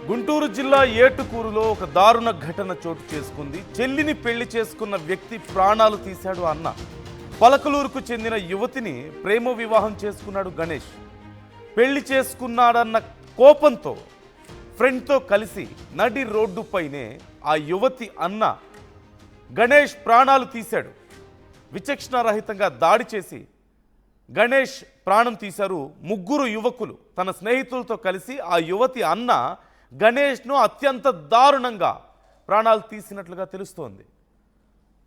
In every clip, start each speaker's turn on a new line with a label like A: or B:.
A: గుంటూరు జిల్లా ఏటుకూరులో ఒక దారుణ ఘటన చోటు చేసుకుంది. చెల్లిని పెళ్లి చేసుకున్న వ్యక్తి ప్రాణాలు తీశాడు అన్న. పలకలూరుకు చెందిన యువతిని ప్రేమ వివాహం చేసుకున్నాడు గణేష్. పెళ్లి చేసుకున్నాడన్న కోపంతో ఫ్రెండ్తో కలిసి నడి రోడ్డుపైనే ఆ యువతి అన్న గణేష్ ప్రాణాలు తీశాడు. విచక్షణారహితంగా దాడి చేసి గణేష్ ప్రాణం తీశారు. ముగ్గురు యువకులు తన స్నేహితులతో కలిసి ఆ యువతి అన్న గణేష్ను అత్యంత దారుణంగా ప్రాణాలు తీసినట్లుగా తెలుస్తోంది.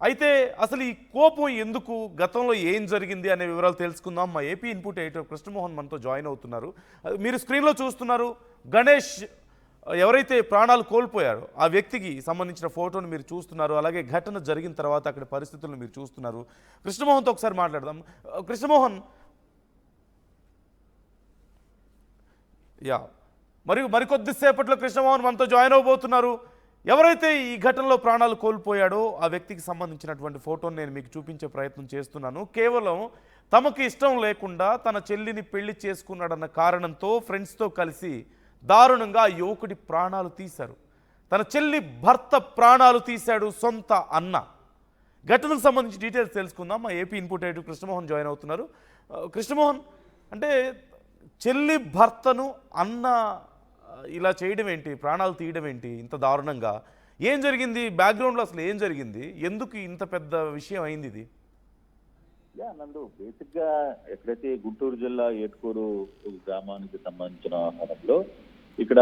A: అయితే అసలు ఈ కోపం ఎందుకు, గతంలో ఏం జరిగింది అనే వివరాలు తెలుసుకుందాం. మా ఏపీ ఇన్పుట్ ఎడిటర్ కృష్ణమోహన్ మనతో జాయిన్ అవుతున్నారు. మీరు స్క్రీన్లో చూస్తున్నారు గణేష్ ఎవరైతే ప్రాణాలు కోల్పోయారో ఆ వ్యక్తికి సంబంధించిన ఫోటోను మీరు చూస్తున్నారు. అలాగే ఘటన జరిగిన తర్వాత అక్కడ పరిస్థితులను మీరు చూస్తున్నారు. కృష్ణమోహన్తో ఒకసారి మాట్లాడదాం. కృష్ణమోహన్, మరికొద్దిసేపట్లో కృష్ణమోహన్ మనతో జాయిన్ అవబోతున్నారు. ఎవరైతే ఈ ఘటనలో ప్రాణాలు కోల్పోయాడో ఆ వ్యక్తికి సంబంధించినటువంటి ఫోటోను నేను మీకు చూపించే ప్రయత్నం చేస్తున్నాను. కేవలం తమకు ఇష్టం లేకుండా తన చెల్లిని పెళ్లి చేసుకున్నాడన్న కారణంతో ఫ్రెండ్స్తో కలిసి దారుణంగా ఆ యువకుడి ప్రాణాలు తీశారు. తన చెల్లి భర్త ప్రాణాలు తీశాడు సొంత అన్న. ఘటనకు సంబంధించి డీటెయిల్స్ తెలుసుకుందాం. మా AP input editor Krishnamohan join అవుతున్నారు. కృష్ణమోహన్, అంటే చెల్లి భర్తను అన్న ఇలా చేయడం ఏంటి, ప్రాణాలు తీయడం ఏంటి ఇంత దారుణంగా? ఏం జరిగింది బ్యాక్గ్రౌండ్లో, అసలు ఏం జరిగింది, ఎందుకు ఇంత పెద్ద విషయం అయింది ఇది?
B: నందు, బేసిక్ గా ఎక్కడైతే గుంటూరు జిల్లా ఏటుకూరు గ్రామానికి సంబంధించిన ఆహారంలో ఇక్కడ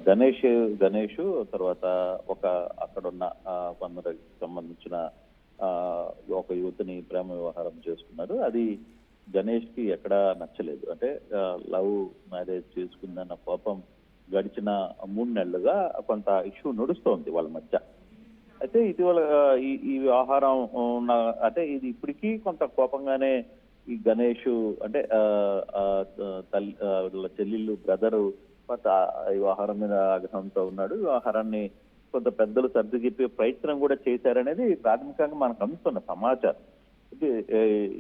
B: గణేష్ తర్వాత ఒక అక్కడున్న కొందరికి సంబంధించిన ఒక యువతిని ప్రేమ వ్యవహారం చేసుకున్నారు. అది గణేష్ కి ఎక్కడా నచ్చలేదు. అంటే లవ్ మ్యారేజ్ చేసుకుందన్న కోపం గడిచిన 3 నెలలుగా కొంత ఇష్యూ నడుస్తోంది వాళ్ళ మధ్య. అయితే ఇటీవల ఈ వ్యవహారం అంటే ఇది ఇప్పటికీ కొంత కోపంగానే ఈ గణేష్ అంటే చెల్లెళ్ళు బ్రదరు కొంత ఈ వ్యవహారం మీద ఆగ్రహంతో ఉన్నాడు. ఈ వ్యవహారాన్ని కొంత పెద్దలు సర్ది చెప్పే ప్రయత్నం కూడా చేశారనేది ప్రాథమికంగా మనకు అందుతున్న సమాచారం.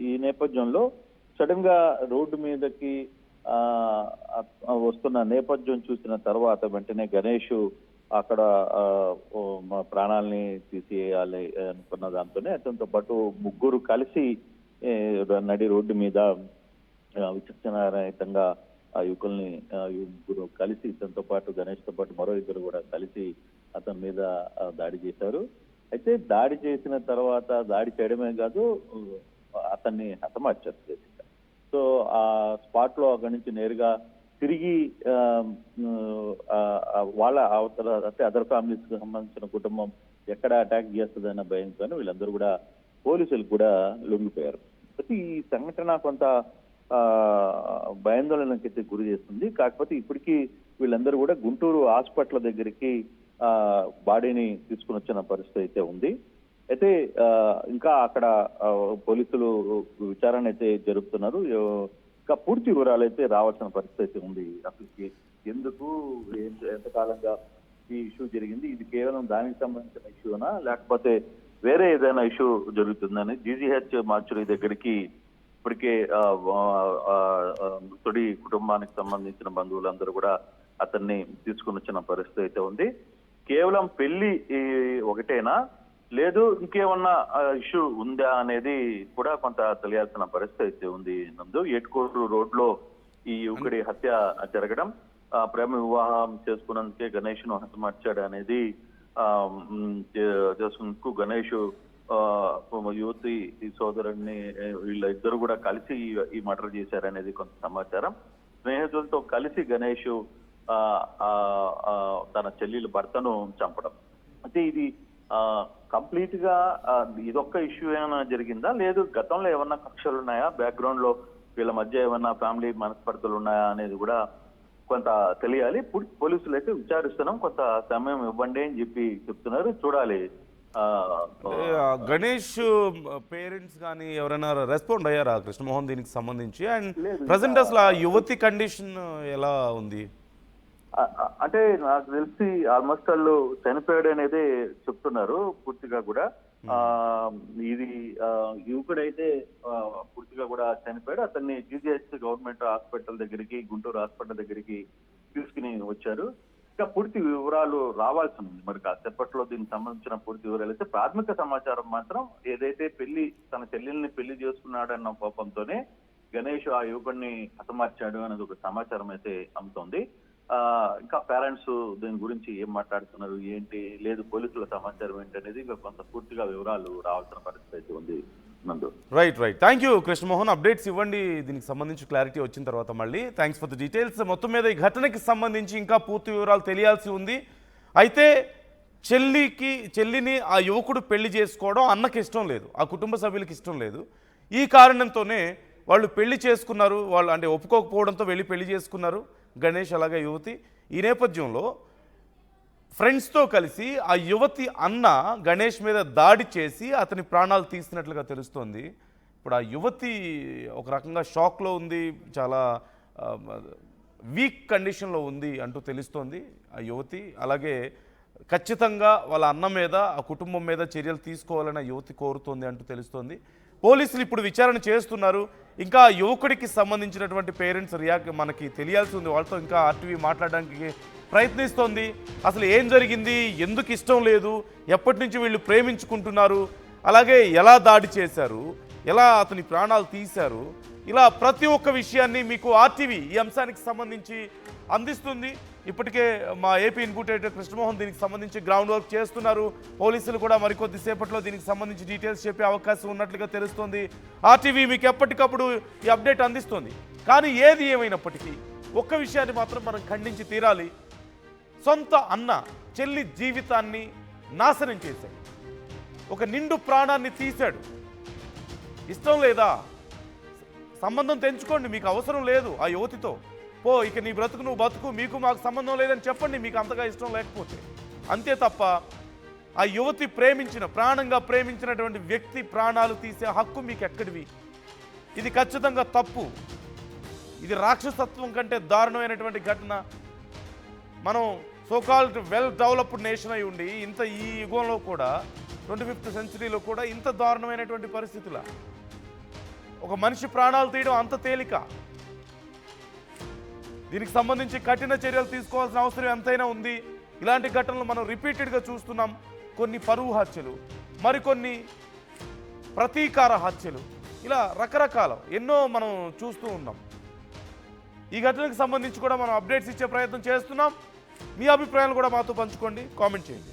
B: ఈ నేపథ్యంలో సడన్ గా రోడ్డు మీదకి వస్తున్న నేపథ్యం చూసిన తర్వాత వెంటనే గణేష్ అక్కడ ప్రాణాలని తీసేయాలి అనుకున్న దాంతోనే అతనితో పాటు ముగ్గురు కలిసి నడి రోడ్డు మీద విచక్షణారహితంగా ఆ యువకుల్ని ముగ్గురు కలిసి ఇతనితో పాటు గణేష్తో పాటు మరో ఇద్దరు కూడా కలిసి అతని మీద దాడి చేశారు. అయితే దాడి చేసిన తర్వాత దాడి చేయడమే కాదు, అతన్ని హతమార్చారు. సో ఆ స్పాట్ లో అక్కడి నుంచి నేరుగా తిరిగి వాళ్ళ అవతల అంటే అదర్ ఫ్యామిలీస్ కి సంబంధించిన కుటుంబం ఎక్కడ అటాక్ చేస్తుందన్న భయంతో వీళ్ళందరూ కూడా పోలీసులకు కూడా లొంగిపోయారు. అయితే ఈ సంఘటన కొంత భయాందోళనకైతే గురి చేస్తుంది. కాకపోతే ఇప్పటికీ వీళ్ళందరూ కూడా గుంటూరు హాస్పిటల్ దగ్గరికి బాడీని తీసుకుని వచ్చిన పరిస్థితి అయితే ఉంది. అయితే ఇంకా అక్కడ పోలీసులు విచారణ అయితే జరుపుతున్నారు. ఇంకా పూర్తి వివరాలు అయితే రావాల్సిన పరిస్థితి ఉంది. అసలు ఎందుకు ఎంతకాలంగా ఈ ఇష్యూ జరిగింది, ఇది కేవలం దానికి సంబంధించిన ఇష్యూనా లేకపోతే వేరే ఏదైనా ఇష్యూ జరుగుతుందని జీజీహెచ్ మార్చురీ దగ్గరికి ఇప్పటికే తొడి కుటుంబానికి సంబంధించిన బంధువులందరూ కూడా అతన్ని తీసుకుని వచ్చిన పరిస్థితి అయితే ఉంది. కేవలం పెళ్లి ఒకటేనా, లేదు ఇంకేమన్నా ఇష్యూ ఉందా అనేది కూడా కొంత తెలియాల్సిన పరిస్థితి అయితే ఉంది. నందు, ఏటుకూరు రోడ్ లో ఈ యువకుడి హత్య జరగడం, ప్రేమ వివాహం చేసుకున్నందుకే గణేష్ ను హతమార్చాడు అనేది చేసుకుంటూ గణేష్ యువతి సోదరుడిని వీళ్ళిద్దరు కూడా కలిసి ఈ మర్డర్ చేశారనేది కొంత సమాచారం. స్నేహితులతో కలిసి గణేష్ తన చెల్లెలు భర్తను చంపడం. అయితే ఇది కంప్లీట్ గా ఇదొక్క ఇష్యూ ఏమైనా జరిగిందా, లేదు గతంలో ఏమన్నా కక్షలు ఉన్నాయా, బ్యాక్గ్రౌండ్ లో వీళ్ళ మధ్య ఏమన్నా ఫ్యామిలీ మనస్పర్ధలు ఉన్నాయా అనేది కూడా కొంత తెలియాలి. పోలీసులు అయితే విచారిస్తున్నాం, కొంత సమయం ఇవ్వండి అని చెప్తున్నారు. చూడాలి.
A: గణేష్ పేరెంట్స్ కానీ ఎవరైనా రెస్పాండ్ అయ్యారా కృష్ణమోహన్ దీనికి సంబంధించి? అండ్ ప్రజెంట్ అసలు ఆ యువతి కండిషన్ ఎలా ఉంది?
B: అంటే నాకు తెలిసి ఆల్మోస్ట్ వాళ్ళు చనిపోయాడు అనేది చెప్తున్నారు పూర్తిగా కూడా. ఇది యువకుడైతే పూర్తిగా కూడా చనిపోయాడు. అతన్ని జీజీహెచ్ గవర్నమెంట్ హాస్పిటల్ దగ్గరికి, గుంటూరు హాస్పిటల్ దగ్గరికి తీసుకుని వచ్చారు. ఇంకా పూర్తి వివరాలు రావాల్సి ఉంది. మరి కాసేపట్లో దీనికి సంబంధించిన పూర్తి వివరాలు అయితే ప్రాథమిక సమాచారం మాత్రం ఏదైతే తన చెల్లెల్ని పెళ్లి చేసుకున్నాడన్న కోపంతోనే గణేష్ ఆ యువకుడిని హతమార్చాడు అనేది ఒక సమాచారం అయితే అందుతోంది. ఇంకా పేరెంట్స్ దీని గురించి ఏం మాట్లాడుతున్నారు ఏంటి, లేదు పోలీసుల సమాచారం ఏంటి అనేది ఇంకా కొంత పూర్తిగా వివరాలు రావాల్సిన పరిస్థితి అయితే ఉంది నందు.
A: Right. Thank you Krishnamohan. Updates ఇవ్వండి దీనికి సంబంధించి క్లారిటీ వచ్చిన తర్వాత మళ్ళీ. Thanks for the details. మొత్తం మీద ఈ ఘటనకి సంబంధించి ఇంకా పూర్తి వివరాలు తెలియాల్సి ఉంది. అయితే చెల్లిని ఆ యువకుడు పెళ్లి చేసుకోవడం అన్నకి ఇష్టం లేదు, ఆ కుటుంబ సభ్యులకి ఇష్టం లేదు. ఈ కారణంతోనే వాళ్ళు పెళ్లి చేసుకున్నారు. వాళ్ళు అంటే ఒప్పుకోకపోవడంతో వెళ్ళి పెళ్లి చేసుకున్నారు గణేష్ అలాగే యువతి. ఈ నేపథ్యంలో ఫ్రెండ్స్తో కలిసి ఆ యువతి అన్న గణేష్ మీద దాడి చేసి అతని ప్రాణాలు తీసినట్లుగా తెలుస్తోంది. ఇప్పుడు ఆ యువతి ఒక రకంగా షాక్లో ఉంది, చాలా వీక్ కండిషన్లో ఉంది అంటూ తెలుస్తోంది ఆ యువతి. అలాగే ఖచ్చితంగా వాళ్ళ అన్న మీద ఆ కుటుంబం మీద చర్యలు తీసుకోవాలని ఆ యువతి కోరుతోంది అంటూ తెలుస్తోంది. పోలీసులు ఇప్పుడు విచారణ చేస్తున్నారు. ఇంకా యువకుడికి సంబంధించినటువంటి పేరెంట్స్ మనకి తెలియాల్సి ఉంది. వాళ్ళతో ఇంకా ఆర్టీవీ మాట్లాడడానికి ప్రయత్నిస్తోంది. అసలు ఏం జరిగింది, ఎందుకు ఇష్టం లేదు, ఎప్పటి నుంచి వీళ్ళు ప్రేమించుకుంటున్నారు, అలాగే ఎలా దాడి చేశారు, ఎలా అతని ప్రాణాలు తీశారు, ఇలా ప్రతి ఒక్క విషయాన్ని మీకు ఆర్టీవీ ఈ అంశానికి సంబంధించి అందిస్తుంది. ఇప్పటికే మా ఏపీ ఇన్పుట్ ఎడిటర్ కృష్ణమోహన్ దీనికి సంబంధించి గ్రౌండ్ వర్క్ చేస్తున్నారు. పోలీసులు కూడా మరికొద్ది సేపట్లో దీనికి సంబంధించి డీటెయిల్స్ చెప్పే అవకాశం ఉన్నట్లుగా తెలుస్తోంది. ఆర్టీవీ మీకు ఎప్పటికప్పుడు ఈ అప్డేట్ అందిస్తుంది. కానీ ఏది ఏమైనప్పటికీ ఒక్క విషయాన్ని మాత్రం మనం ఖండించి తీరాలి. సొంత అన్న చెల్లి జీవితాన్ని నాశనం చేశాడు, ఒక నిండు ప్రాణాన్ని తీశాడు. ఇష్టం లేదా, సంబంధం తెంచుకోండి, మీకు అవసరం లేదు ఆ యువతితో, పో ఇక నీ బ్రతుకు నువ్వు బతుకు, మీకు మాకు సంబంధం లేదని చెప్పండి మీకు అంతగా ఇష్టం లేకపోతే. అంతే తప్ప ఆ యువతి ప్రాణంగా ప్రేమించినటువంటి వ్యక్తి ప్రాణాలు తీసే హక్కు మీకు ఎక్కడివి? ఇది ఖచ్చితంగా తప్పు. ఇది రాక్షసత్వం కంటే దారుణమైనటువంటి ఘటన. మనం సోకాల్డ్ వెల్ డెవలప్డ్ నేషన్ అయి ఉండి ఈ యుగంలో కూడా 25th సెంచరీలో కూడా ఇంత దారుణమైనటువంటి పరిస్థితుల ఒక మనిషి ప్రాణాలు తీయడం అంత తేలిక? దీనికి సంబంధించి కఠిన చర్యలు తీసుకోవాల్సిన అవసరం ఎంతైనా ఉంది. ఇలాంటి ఘటనలు మనం రిపీటెడ్గా చూస్తున్నాం. కొన్ని పరువు హత్యలు, మరికొన్ని ప్రతీకార హత్యలు, ఇలా రకరకాల ఎన్నో మనం చూస్తూ ఉన్నాం. ఈ ఘటనకు సంబంధించి కూడా మనం అప్డేట్స్ ఇచ్చే ప్రయత్నం చేస్తున్నాం. మీ అభిప్రాయాలు కూడా మాతో పంచుకోండి, కామెంట్ చేయండి.